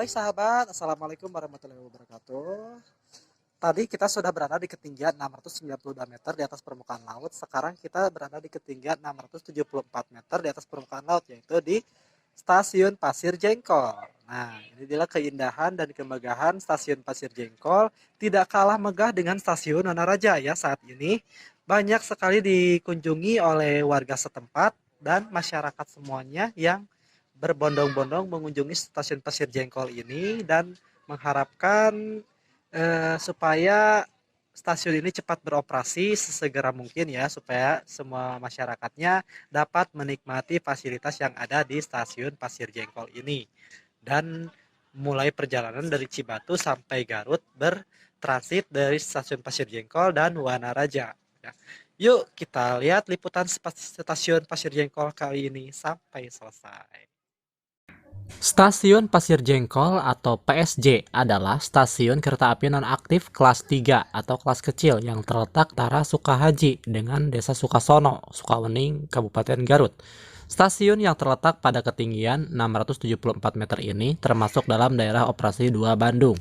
Baik sahabat, Assalamualaikum warahmatullahi wabarakatuh. Tadi kita sudah berada di ketinggian 692 meter di atas permukaan laut. Sekarang kita berada di ketinggian 674 meter di atas permukaan laut, yaitu di Stasiun Pasir Jengkol. Nah, ini adalah keindahan dan kemegahan Stasiun Pasir Jengkol. Tidak kalah megah dengan Stasiun Wanaraja ya saat ini. Banyak sekali dikunjungi oleh warga setempat dan masyarakat semuanya yang berbondong-bondong mengunjungi stasiun Pasir Jengkol ini dan mengharapkan supaya stasiun ini cepat beroperasi sesegera mungkin ya, supaya semua masyarakatnya dapat menikmati fasilitas yang ada di stasiun Pasir Jengkol ini. Dan mulai perjalanan dari Cibatu sampai Garut bertransit dari stasiun Pasir Jengkol dan Wanaraja. Ya. Yuk kita lihat liputan stasiun Pasir Jengkol kali ini sampai selesai. Stasiun Pasir Jengkol atau PSJ adalah stasiun kereta api nonaktif kelas 3 atau kelas kecil yang terletak antara Sukahaji dengan Desa Sukasono, Sukawening, Kabupaten Garut. Stasiun yang terletak pada ketinggian 674 meter ini termasuk dalam daerah operasi 2 Bandung.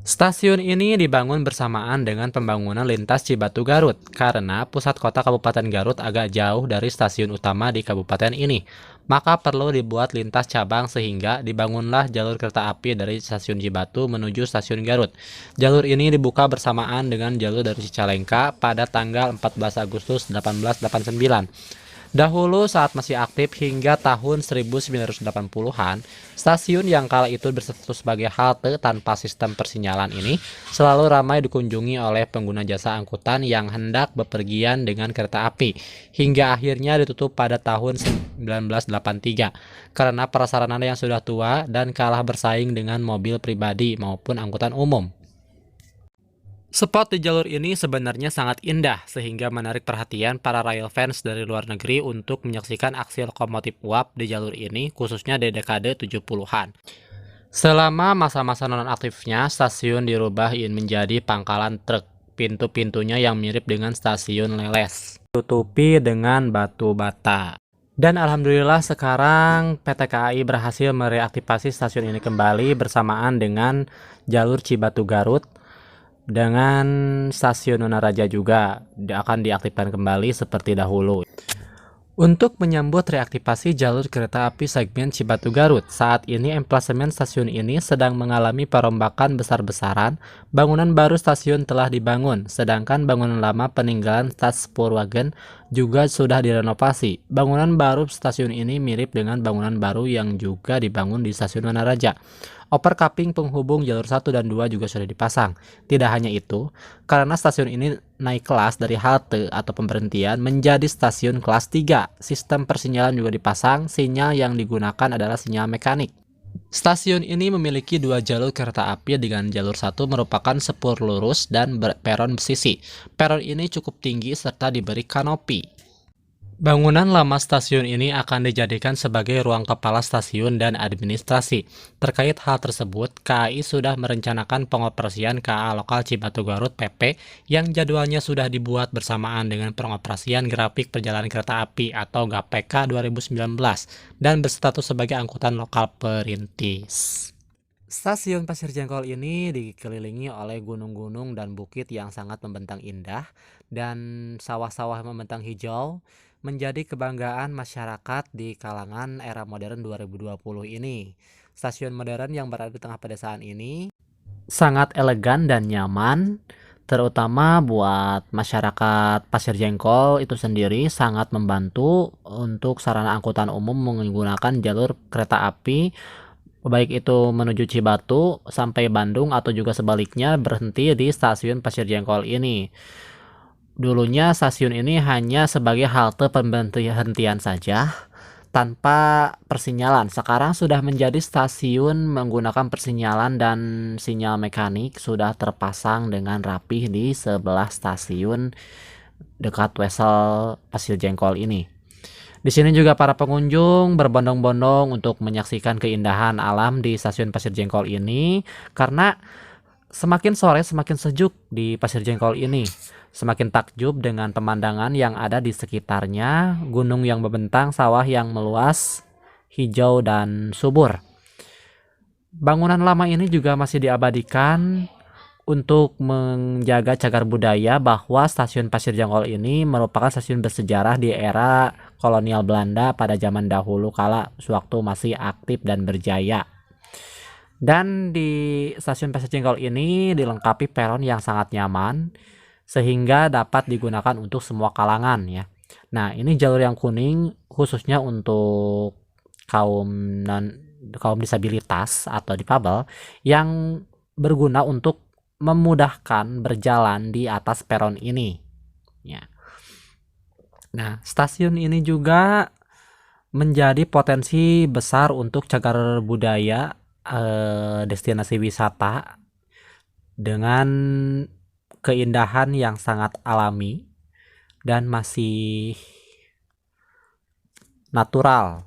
Stasiun ini dibangun bersamaan dengan pembangunan lintas Cibatu Garut karena pusat kota Kabupaten Garut agak jauh dari stasiun utama di kabupaten ini. Maka perlu dibuat lintas cabang sehingga dibangunlah jalur kereta api dari stasiun Cibatu menuju stasiun Garut. Jalur ini dibuka bersamaan dengan jalur dari Cicalengka pada tanggal 14 Agustus 1889. Dahulu saat masih aktif hingga tahun 1980-an, stasiun yang kala itu berstatus sebagai halte tanpa sistem persinyalan ini selalu ramai dikunjungi oleh pengguna jasa angkutan yang hendak bepergian dengan kereta api, hingga akhirnya ditutup pada tahun 1983 karena prasarana yang sudah tua dan kalah bersaing dengan mobil pribadi maupun angkutan umum. Spot di jalur ini sebenarnya sangat indah sehingga menarik perhatian para rail fans dari luar negeri untuk menyaksikan aksi lokomotif uap di jalur ini khususnya di dekade 70-an. Selama masa-masa nonaktifnya, stasiun dirubah menjadi pangkalan truk. Pintu-pintunya yang mirip dengan stasiun Leles, tutupi dengan batu bata. Dan alhamdulillah sekarang PT KAI berhasil mereaktivasi stasiun ini kembali bersamaan dengan jalur Cibatu Garut. Dengan stasiun Wanaraja juga akan diaktifkan kembali seperti dahulu. Untuk menyambut reaktivasi jalur kereta api segmen Cibatu Garut, saat ini emplasemen stasiun ini sedang mengalami perombakan besar-besaran. Bangunan baru stasiun telah dibangun, sedangkan bangunan lama peninggalan Stasiun Purwagen juga sudah direnovasi. Bangunan baru stasiun ini mirip dengan bangunan baru yang juga dibangun di stasiun Wanaraja. Overcapping penghubung jalur 1 dan 2 juga sudah dipasang. Tidak hanya itu, karena stasiun ini naik kelas dari halte atau pemberhentian menjadi stasiun kelas 3, sistem persinyalan juga dipasang. Sinyal yang digunakan adalah sinyal mekanik. Stasiun ini memiliki 2 jalur kereta api dengan jalur 1 merupakan sepur lurus dan peron bersisi. Peron ini cukup tinggi serta diberi kanopi. Bangunan lama stasiun ini akan dijadikan sebagai ruang kepala stasiun dan administrasi. Terkait hal tersebut, KAI sudah merencanakan pengoperasian KA Lokal Cibatu Garut PP yang jadwalnya sudah dibuat bersamaan dengan pengoperasian grafik perjalanan kereta api atau GAPK 2019 dan berstatus sebagai angkutan lokal perintis. Stasiun Pasir Jengkol ini dikelilingi oleh gunung-gunung dan bukit yang sangat membentang indah dan sawah-sawah membentang hijau menjadi kebanggaan masyarakat di kalangan era modern 2020 ini. Stasiun modern yang berada di tengah pedesaan ini sangat elegan dan nyaman, terutama buat masyarakat Pasir Jengkol itu sendiri sangat membantu untuk sarana angkutan umum menggunakan jalur kereta api baik itu menuju Cibatu sampai Bandung atau juga sebaliknya berhenti di stasiun Pasir Jengkol ini. Dulunya stasiun ini hanya sebagai halte pemberhentian saja tanpa persinyalan. Sekarang sudah menjadi stasiun menggunakan persinyalan dan sinyal mekanik sudah terpasang dengan rapih di sebelah stasiun dekat Wesel Pasir Jengkol ini. Di sini juga para pengunjung berbondong-bondong untuk menyaksikan keindahan alam di stasiun Pasir Jengkol ini karena semakin sore semakin sejuk di Pasir Jengkol ini. Semakin takjub dengan pemandangan yang ada di sekitarnya, gunung yang membentang, sawah yang meluas, hijau dan subur. Bangunan lama ini juga masih diabadikan untuk menjaga cagar budaya bahwa stasiun Pasir Jengkol ini merupakan stasiun bersejarah di era kolonial Belanda pada zaman dahulu kala sewaktu masih aktif dan berjaya. Dan di stasiun Pasir Jengkol ini dilengkapi peron yang sangat nyaman sehingga dapat digunakan untuk semua kalangan ya. Nah, ini jalur yang kuning khususnya untuk kaum kaum disabilitas atau difabel yang berguna untuk memudahkan berjalan di atas peron ini ya. Nah, stasiun ini juga menjadi potensi besar untuk cagar budaya destinasi wisata dengan keindahan yang sangat alami dan masih natural.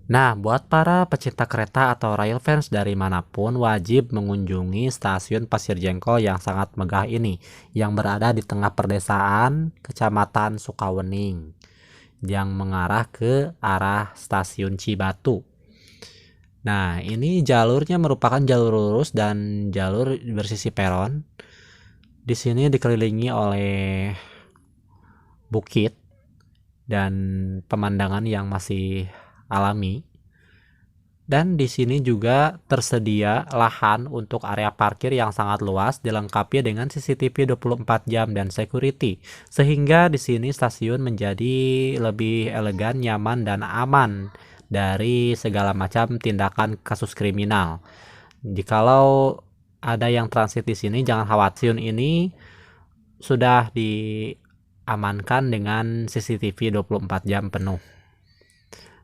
Nah, buat para pecinta kereta atau rail fans dari manapun wajib mengunjungi stasiun Pasir Jengkol yang sangat megah ini, yang berada di tengah perdesaan Kecamatan Sukawening, yang mengarah ke arah stasiun Cibatu. Nah, ini jalurnya merupakan jalur lurus dan jalur bersisi peron. Di sini dikelilingi oleh bukit dan pemandangan yang masih alami. Dan di sini juga tersedia lahan untuk area parkir yang sangat luas dilengkapi dengan CCTV 24 jam dan security. Sehingga di sini stasiun menjadi lebih elegan, nyaman dan aman dari segala macam tindakan kasus kriminal. Jikalau ada yang transit di sini jangan khawatir, ini sudah diamankan dengan CCTV 24 jam penuh.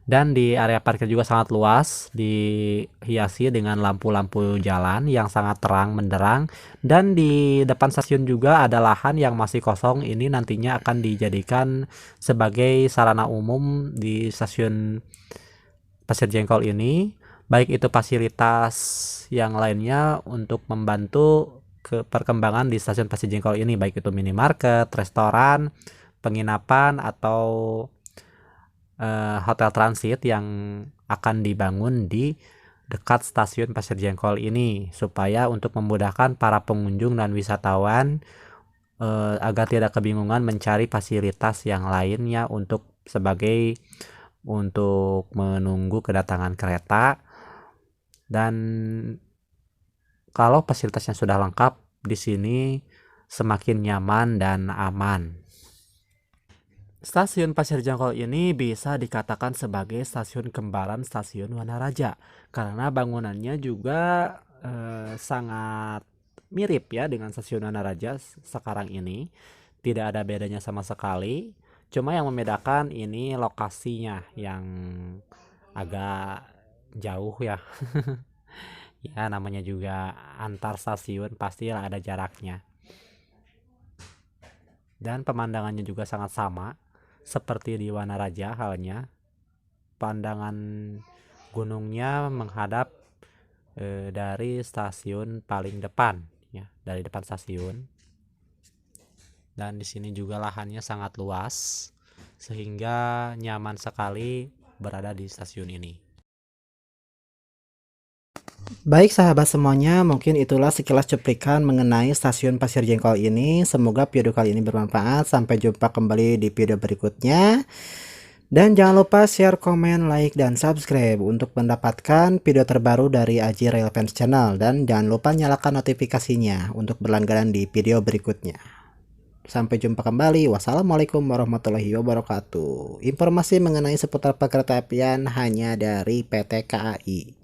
Dan di area parkir juga sangat luas, dihiasi dengan lampu-lampu jalan yang sangat terang menderang. Dan di depan stasiun juga ada lahan yang masih kosong, ini nantinya akan dijadikan sebagai sarana umum di stasiun Pasir Jengkol ini, baik itu fasilitas yang lainnya untuk membantu ke perkembangan di stasiun Pasir Jengkol ini, baik itu minimarket, restoran, penginapan atau hotel transit yang akan dibangun di dekat stasiun Pasir Jengkol ini, supaya untuk memudahkan para pengunjung dan wisatawan agar tidak kebingungan mencari fasilitas yang lainnya untuk menunggu kedatangan kereta. Dan kalau fasilitasnya sudah lengkap di sini semakin nyaman dan aman. Stasiun Pasir Jengkol ini bisa dikatakan sebagai stasiun kembaran stasiun Wanaraja karena bangunannya juga sangat mirip ya dengan stasiun Wanaraja sekarang ini. Tidak ada bedanya sama sekali. Cuma yang membedakan ini lokasinya yang agak jauh ya. Ya namanya juga antar stasiun pastilah ada jaraknya. Dan pemandangannya juga sangat sama seperti di Wanaraja halnya. Pandangan gunungnya menghadap dari stasiun paling depan ya, dari depan stasiun. Dan di sini juga lahannya sangat luas sehingga nyaman sekali berada di stasiun ini. Baik sahabat semuanya, mungkin itulah sekilas cuplikan mengenai stasiun Pasir Jengkol ini. Semoga video kali ini bermanfaat. Sampai jumpa kembali di video berikutnya. Dan jangan lupa share, komen, like, dan subscribe untuk mendapatkan video terbaru dari Aji Rail Fans Channel. Dan jangan lupa nyalakan notifikasinya untuk berlangganan di video berikutnya. Sampai jumpa kembali. Wassalamualaikum warahmatullahi wabarakatuh. Informasi mengenai seputar perkereta apian hanya dari PT KAI.